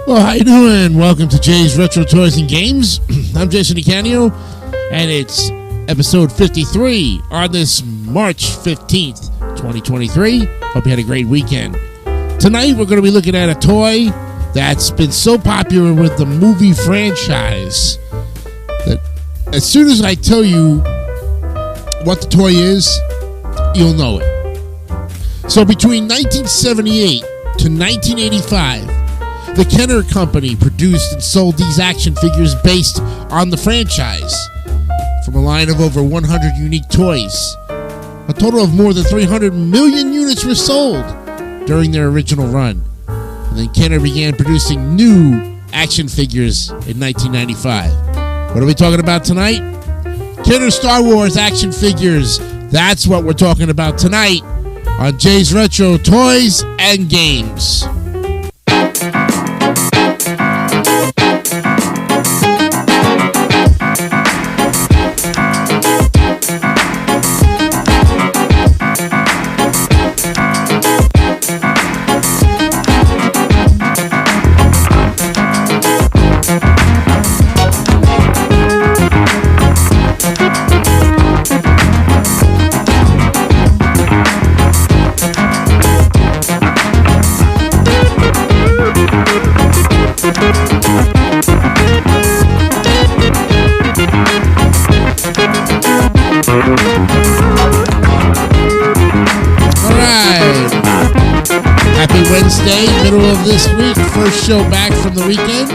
Well, how you doing? Welcome to Jay's Retro Toys and Games. I'm Jason DeCanio, and it's episode 53 on this March 15th, 2023. Hope you had a great weekend. Tonight, we're going to be looking at a toy that's been so popular with the movie franchise that as soon as I tell you what the toy is, you'll know it. So between 1978 to 1985, the Kenner Company produced and sold these action figures based on the franchise from a line of over 100 unique toys. A total of more than 300 million units were sold during their original run. And then Kenner began producing new action figures in 1995. What are we talking about tonight? Kenner Star Wars action figures. That's what we're talking about tonight on Jay's Retro Toys and Games. Wednesday, middle of this week, first show back from the weekend.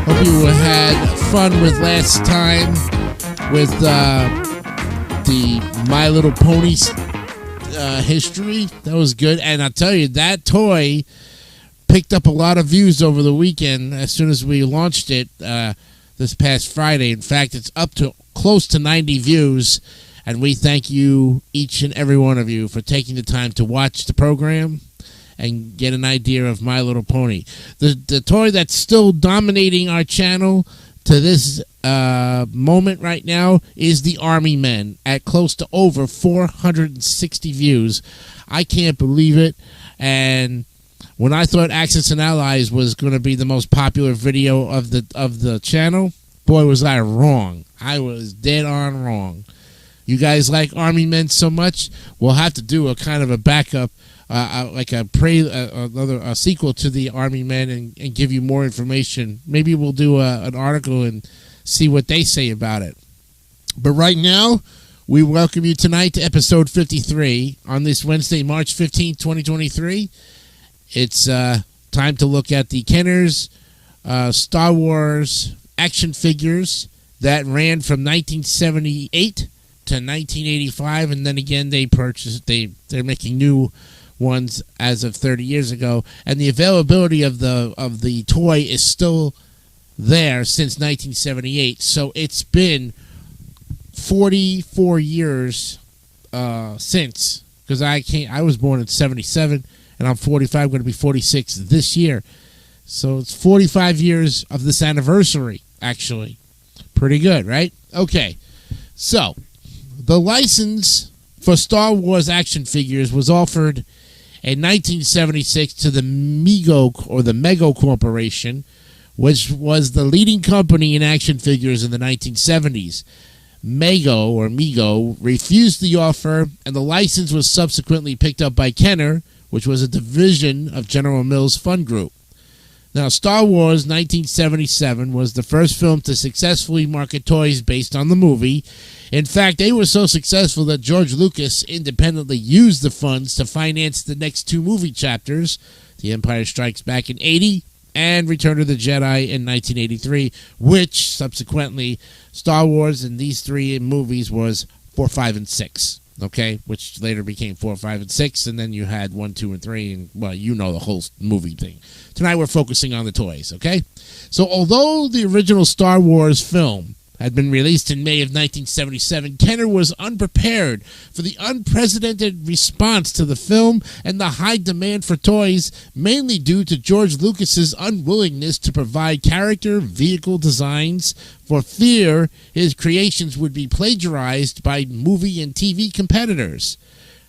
Hope you had fun with last time with the My Little Pony history. That was good, and I'll tell you, that toy picked up a lot of views over the weekend as soon as we launched it this past Friday. In fact, it's up to close to 90 views, and we thank you, each and every one of you, for taking the time to watch the program and get an idea of My Little Pony. The toy that's still dominating our channel to this moment right now is the Army Men at close to over 460 views. I can't believe it. And when I thought Axis and Allies was going to be the most popular video of the channel, boy, was I wrong. I was dead on wrong. You guys like Army Men so much, we'll have to do a kind of a backup, like another sequel to the Army Men and give you more information. Maybe we'll do an article and see what they say about it. But right now, we welcome you tonight to episode 53 on this Wednesday, March 15th, 2023. It's time to look at the Kenner's Star Wars action figures that ran from 1978 to 1985, and then again they're making new ones as of 30 years ago, and the availability of the toy is still there since 1978. So it's been 44 years since, because I was born in 77 and I'm 45, going to be 46 this year. So it's 45 years of this anniversary, actually. Pretty good, right? Okay. So the license for Star Wars action figures was offered in 1976 to the Mego Corporation, which was the leading company in action figures in the 1970s. Mego refused the offer, and the license was subsequently picked up by Kenner, which was a division of General Mills Fun Group. Now, Star Wars 1977 was the first film to successfully market toys based on the movie. In fact, they were so successful that George Lucas independently used the funds to finance the next two movie chapters, The Empire Strikes Back in 80 and Return of the Jedi in 1983, which subsequently Star Wars in these three movies was 4, 5, and 6. Okay, which later became 4, 5, and 6, and then you had 1, 2, and 3, and, well, you know the whole movie thing. Tonight we're focusing on the toys, okay? So although the original Star Wars film had been released in May of 1977, Kenner was unprepared for the unprecedented response to the film and the high demand for toys, mainly due to George Lucas's unwillingness to provide character vehicle designs for fear his creations would be plagiarized by movie and TV competitors.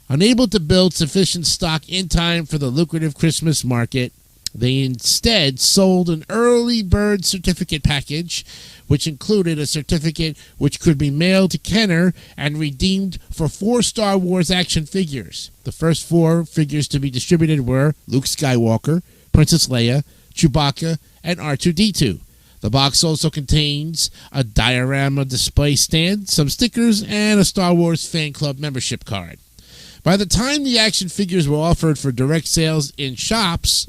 Unable to build sufficient stock in time for the lucrative Christmas market, They instead sold an early bird certificate package, which included a certificate which could be mailed to Kenner and redeemed for 4 Star Wars action figures. The first 4 figures to be distributed were Luke Skywalker, Princess Leia, Chewbacca, and R2-D2. The box also contains a diorama display stand, some stickers, and a Star Wars fan club membership card. By the time the action figures were offered for direct sales in shops,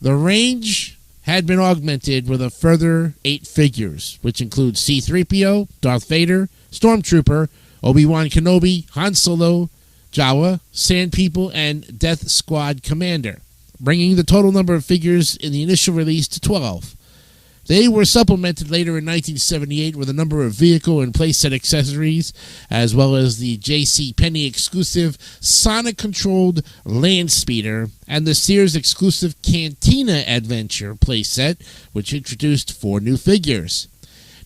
the range had been augmented with a further 8 figures, which include C-3PO, Darth Vader, Stormtrooper, Obi-Wan Kenobi, Han Solo, Jawa, Sand People, and Death Squad Commander, bringing the total number of figures in the initial release to 12. They were supplemented later in 1978 with a number of vehicle and playset accessories, as well as the J.C. Penney exclusive Sonic-controlled Land Speeder and the Sears exclusive Cantina Adventure playset, which introduced 4 new figures.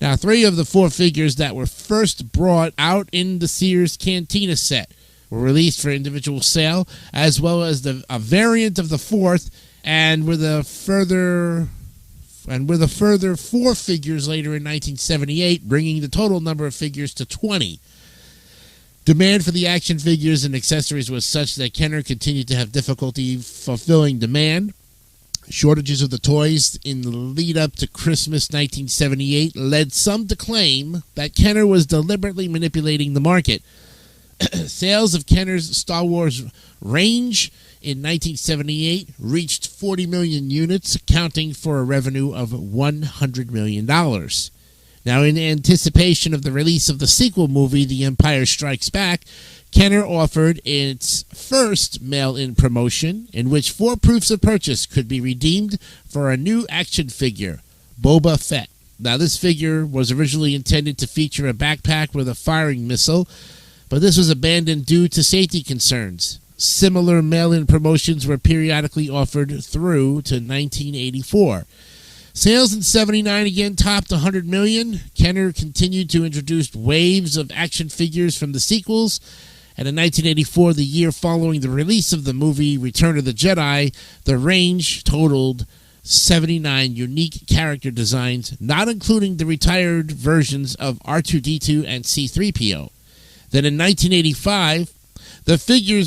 Now, 3 of the 4 figures that were first brought out in the Sears Cantina set were released for individual sale, as well as a variant of the 4th, and with a further 4 figures later in 1978, bringing the total number of figures to 20. Demand for the action figures and accessories was such that Kenner continued to have difficulty fulfilling demand. Shortages of the toys in the lead up to Christmas 1978 led some to claim that Kenner was deliberately manipulating the market. Sales of Kenner's Star Wars range in 1978 reached 40 million units, accounting for a revenue of $100 million. Now, in anticipation of the release of the sequel movie, The Empire Strikes Back, Kenner offered its first mail-in promotion, in which 4 proofs of purchase could be redeemed for a new action figure, Boba Fett. Now, this figure was originally intended to feature a backpack with a firing missile, but this was abandoned due to safety concerns. Similar mail-in promotions were periodically offered through to 1984. Sales in 79 again topped 100 million. Kenner continued to introduce waves of action figures from the sequels, and in 1984, the year following the release of the movie Return of the Jedi, the range totaled 79 unique character designs, not including the retired versions of R2-D2 and C-3PO. Then in 1985, the figure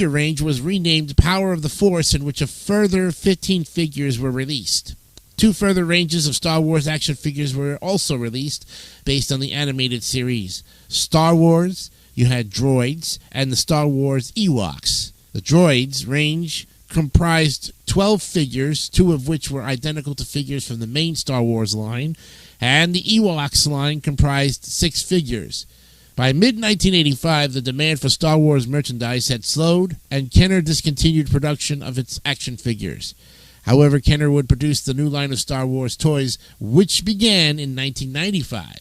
range was renamed Power of the Force, in which a further 15 figures were released. 2 further ranges of Star Wars action figures were also released based on the animated series. Star Wars, you had droids, and the Star Wars Ewoks. The droids range comprised 12 figures, 2 of which were identical to figures from the main Star Wars line, and the Ewoks line comprised 6 figures. By mid-1985, the demand for Star Wars merchandise had slowed, and Kenner discontinued production of its action figures. However, Kenner would produce the new line of Star Wars toys, which began in 1995.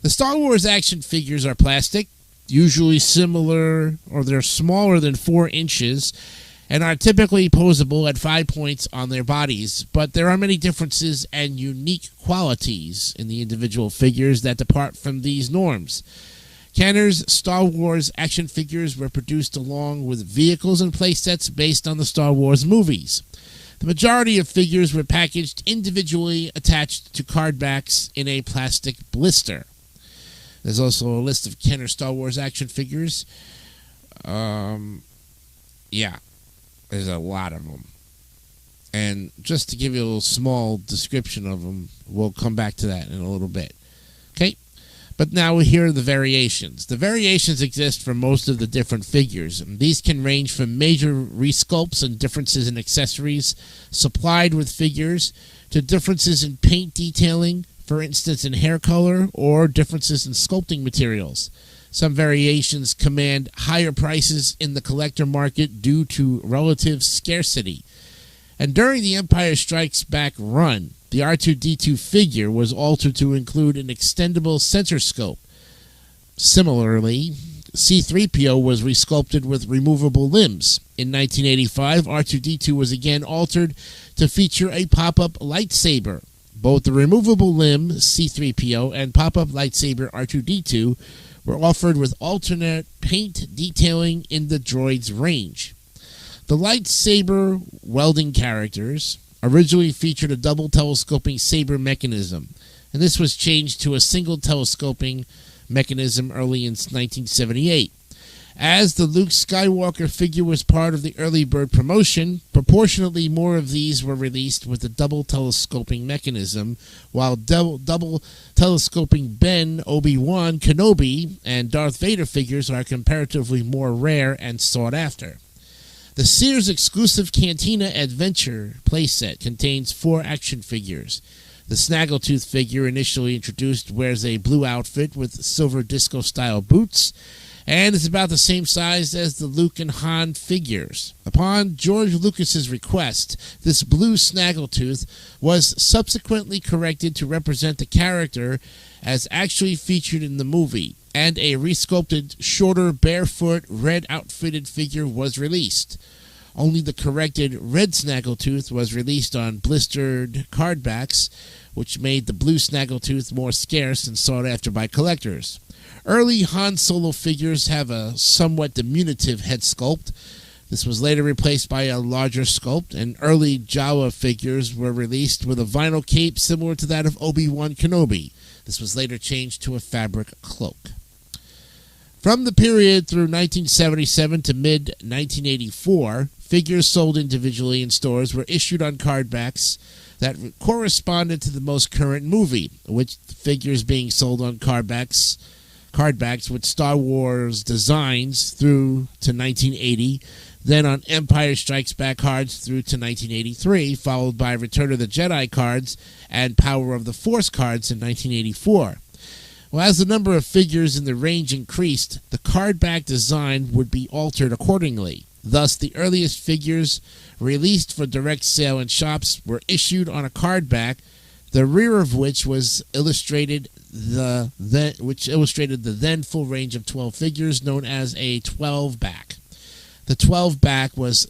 The Star Wars action figures are plastic, usually similar, or they're smaller than 4 inches, and are typically posable at 5 points on their bodies, but there are many differences and unique qualities in the individual figures that depart from these norms. Kenner's Star Wars action figures were produced along with vehicles and playsets based on the Star Wars movies. The majority of figures were packaged individually attached to card backs in a plastic blister. There's also a list of Kenner Star Wars action figures. There's a lot of them. And just to give you a little small description of them, we'll come back to that in a little bit. Okay? But now here are the variations. The variations exist for most of the different figures. These can range from major resculpts and differences in accessories supplied with figures to differences in paint detailing, for instance in hair color, or differences in sculpting materials. Some variations command higher prices in the collector market due to relative scarcity. And during the Empire Strikes Back run, the R2-D2 figure was altered to include an extendable sensor scope. Similarly, C-3PO was resculpted with removable limbs. In 1985, R2-D2 was again altered to feature a pop-up lightsaber. Both the removable limb, C-3PO, and pop-up lightsaber, R2-D2, were offered with alternate paint detailing in the droid's range. The lightsaber welding characters originally featured a double telescoping saber mechanism, and this was changed to a single telescoping mechanism early in 1978. As the Luke Skywalker figure was part of the early bird promotion, proportionately more of these were released with the double telescoping mechanism, while double telescoping Ben, Obi-Wan Kenobi, and Darth Vader figures are comparatively more rare and sought after. The Sears exclusive Cantina Adventure playset contains 4 action figures. The Snaggletooth figure, initially introduced, wears a blue outfit with silver disco-style boots, and is about the same size as the Luke and Han figures. Upon George Lucas's request, this blue Snaggletooth was subsequently corrected to represent the character as actually featured in the movie, and a resculpted, shorter, barefoot, red outfitted figure was released. Only the corrected red Snaggletooth was released on blistered card backs, which made the blue Snaggletooth more scarce and sought after by collectors. Early Han Solo figures have a somewhat diminutive head sculpt. This was later replaced by a larger sculpt, and early Jawa figures were released with a vinyl cape similar to that of Obi-Wan Kenobi. This was later changed to a fabric cloak. From the period through 1977 to mid-1984, figures sold individually in stores were issued on card backs that corresponded to the most current movie, which figures being sold on card backs with Star Wars designs through to 1980, then on Empire Strikes Back cards through to 1983, followed by Return of the Jedi cards and Power of the Force cards in 1984. Well, as the number of figures in the range increased, the card back design would be altered accordingly. Thus, the earliest figures released for direct sale in shops were issued on a card back, the rear of which illustrated the then full range of 12 figures, known as a 12-back. The 12-back was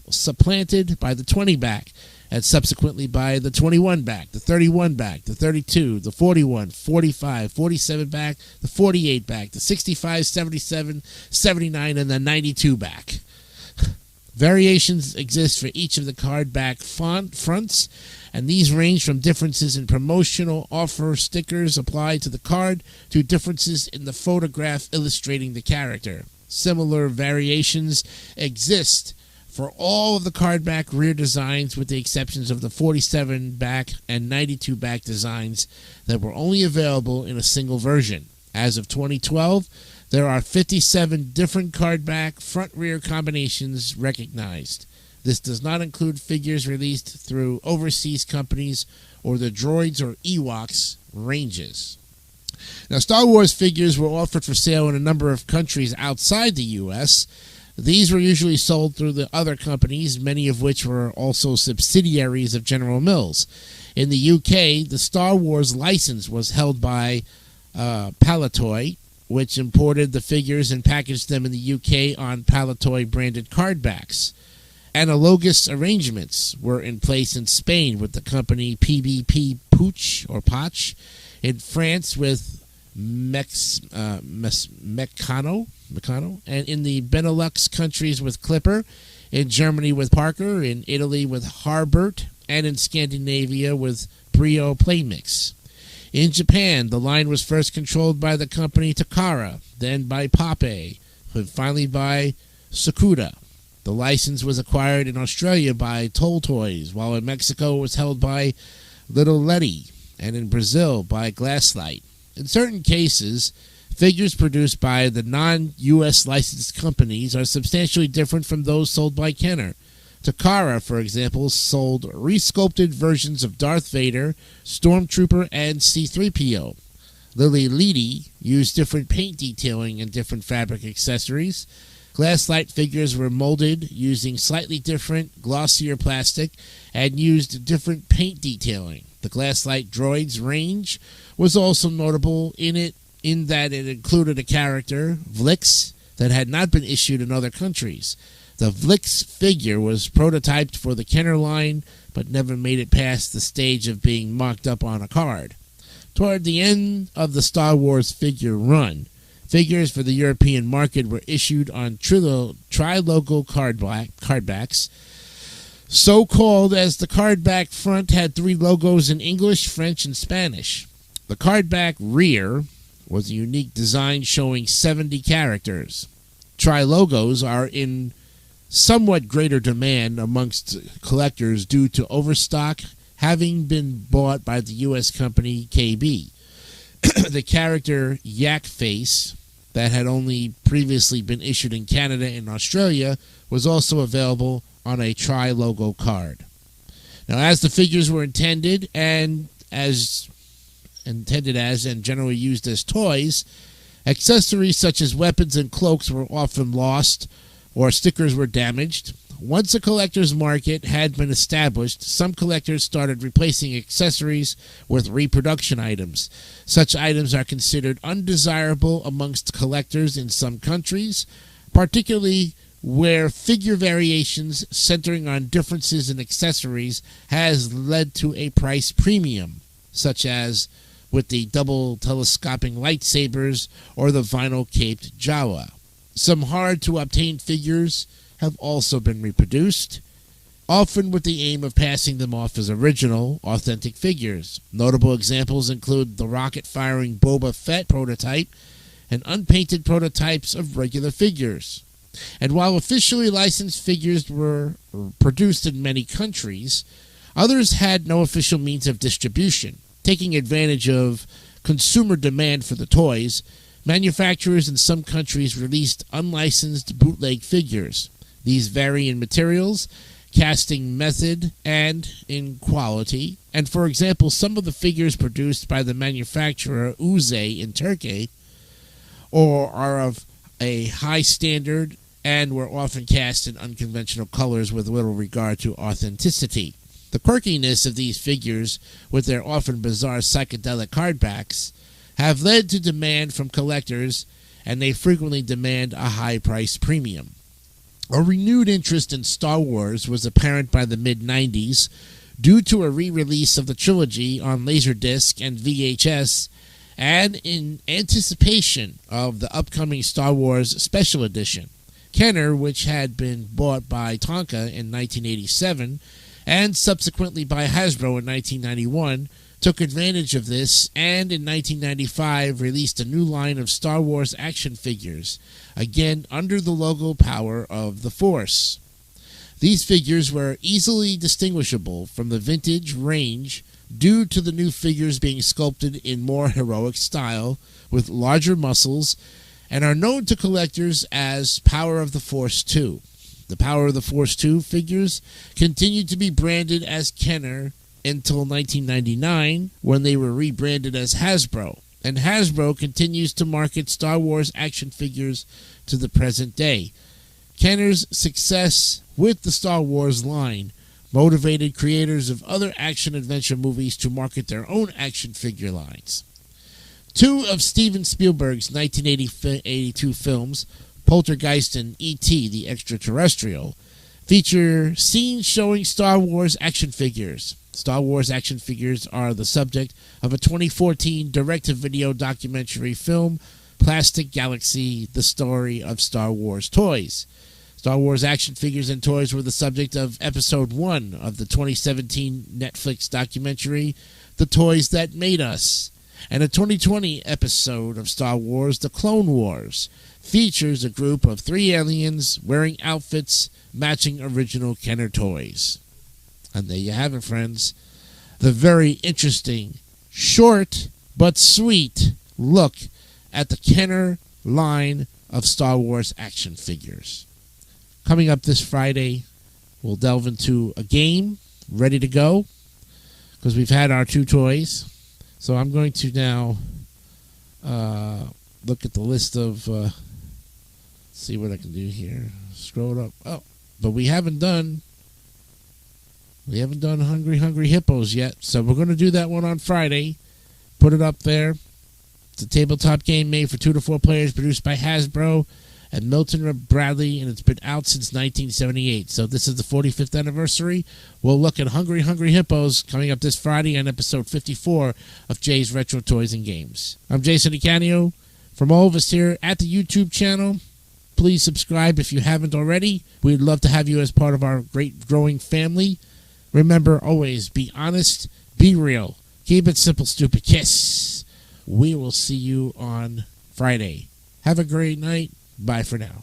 supplanted by the 20-back, and subsequently by the 21-back, the 31-back, the 32, the 41, 45, 47-back, the 48-back, the 65, 77, 79, and the 92-back. Variations exist for each of the card back fronts, and these range from differences in promotional offer stickers applied to the card to differences in the photograph illustrating the character. Similar variations exist for all of the card back rear designs, with the exceptions of the 47 back and 92 back designs that were only available in a single version. As of 2012, there are 57 different card back front-rear combinations recognized. This does not include figures released through overseas companies or the Droids or Ewoks ranges. Now, Star Wars figures were offered for sale in a number of countries outside the U.S. These were usually sold through the other companies, many of which were also subsidiaries of General Mills. In the UK, the Star Wars license was held by Palitoy, which imported the figures and packaged them in the UK on Palitoy-branded card backs. Analogous arrangements were in place in Spain with the company PBP Puch or Potch, in France with Meccano, and in the Benelux countries with Clipper, in Germany with Parker, in Italy with Harbert, and in Scandinavia with Brio Playmix. In Japan, the line was first controlled by the company Takara, then by Pape, and finally by Sakuda. The license was acquired in Australia by Toll Toys, while in Mexico it was held by Little Letty, and in Brazil by Glasslight. In certain cases, figures produced by the non-U.S. licensed companies are substantially different from those sold by Kenner. Takara, for example, sold resculpted versions of Darth Vader, Stormtrooper, and C-3PO. Lily Leedy used different paint detailing and different fabric accessories. Glasslight figures were molded using slightly different, glossier plastic and used different paint detailing. The Glasslight Droids range was also notable in that it included a character, Vlix, that had not been issued in other countries. The Vlix figure was prototyped for the Kenner line, but never made it past the stage of being mocked up on a card. Toward the end of the Star Wars figure run, Figures for the European market were issued on tri-logo cardbacks, so called as the cardback front had 3 logos in English, French, and Spanish. The cardback rear was a unique design showing 70 characters. Tri-logos are in somewhat greater demand amongst collectors due to overstock having been bought by the U.S. company KB. The character Yak Face, that had only previously been issued in Canada and Australia, was also available on a tri-logo card. Now, as the figures were intended and generally used as toys, accessories such as weapons and cloaks were often lost or stickers were damaged. Once a collector's market had been established, some collectors started replacing accessories with reproduction items. Such items are considered undesirable amongst collectors in some countries, particularly where figure variations centering on differences in accessories has led to a price premium, such as with the double telescoping lightsabers or the vinyl caped Jawa. Some hard-to-obtain figures have also been reproduced, often with the aim of passing them off as original, authentic figures. Notable examples include the rocket-firing Boba Fett prototype and unpainted prototypes of regular figures. And while officially licensed figures were produced in many countries, others had no official means of distribution. Taking advantage of consumer demand for the toys, manufacturers in some countries released unlicensed bootleg figures. These vary in materials, casting method, and in quality. And for example, some of the figures produced by the manufacturer Uze in Turkey are of a high standard and were often cast in unconventional colors with little regard to authenticity. The quirkiness of these figures, with their often bizarre psychedelic cardbacks, have led to demand from collectors, and they frequently demand a high price premium. A renewed interest in Star Wars was apparent by the mid-90s due to a re-release of the trilogy on Laserdisc and VHS, and in anticipation of the upcoming Star Wars Special Edition. Kenner, which had been bought by Tonka in 1987 and subsequently by Hasbro in 1991, took advantage of this and in 1995 released a new line of Star Wars action figures, again under the logo power of the Force. These figures were easily distinguishable from the vintage range due to the new figures being sculpted in more heroic style with larger muscles, and are known to collectors as Power of the Force 2. The Power of the Force 2 figures continued to be branded as Kenner until 1999, when they were rebranded as Hasbro. And Hasbro continues to market Star Wars action figures to the present day. Kenner's success with the Star Wars line motivated creators of other action-adventure movies to market their own action figure lines. 2 of Steven Spielberg's 1982 films, Poltergeist and E.T. the Extraterrestrial, feature scenes showing Star Wars action figures. Star Wars action figures are the subject of a 2014 direct-to-video documentary film, Plastic Galaxy, The Story of Star Wars Toys. Star Wars action figures and toys were the subject of Episode 1 of the 2017 Netflix documentary, The Toys That Made Us. And a 2020 episode of Star Wars, The Clone Wars, features a group of 3 aliens wearing outfits matching original Kenner toys. And there you have it, friends. The very interesting, short, but sweet look at the Kenner line of Star Wars action figures. Coming up this Friday, we'll delve into a game ready to go, because we've had our 2 toys. So I'm going to now look at the list of, see what I can do here. Scroll it up. Oh, but we haven't done Hungry Hippos yet. So we're going to do that one on Friday. Put it up there. It's a tabletop game made for 2 to 4 players, produced by Hasbro and Milton Bradley, and it's been out since 1978. So this is the 45th anniversary. We'll look at Hungry Hippos coming up this Friday on episode 54 of Jay's Retro Toys and Games. I'm Jason DeCanio From all of us here at the YouTube channel, please subscribe if you haven't already. We'd love to have you as part of our great growing family. Remember, always be honest, be real. Keep it simple, stupid. Kiss. We will see you on Friday. Have a great night. Bye for now.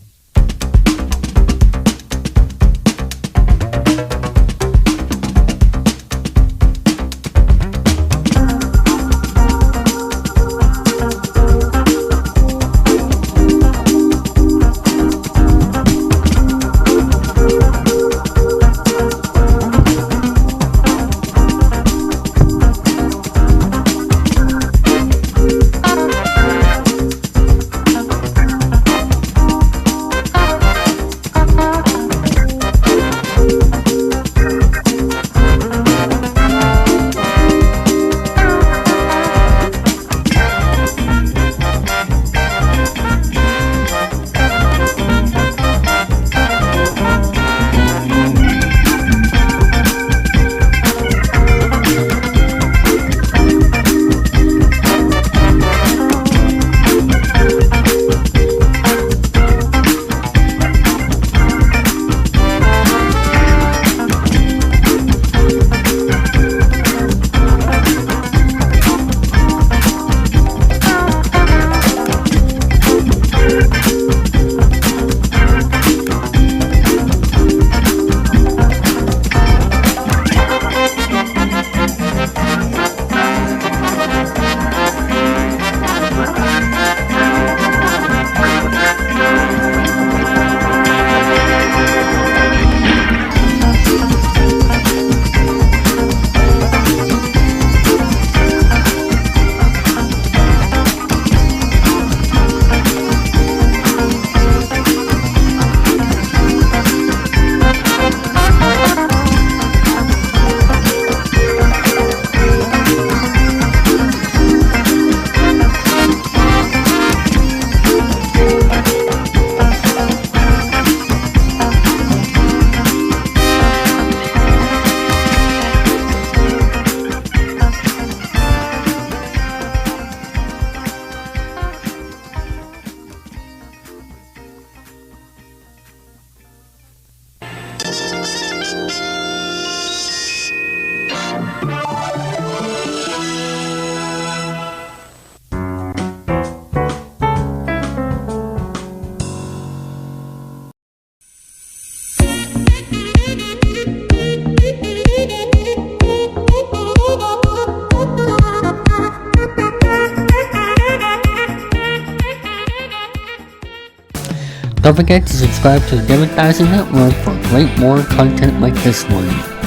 Don't forget to subscribe to the David3000 Network for great more content like this one.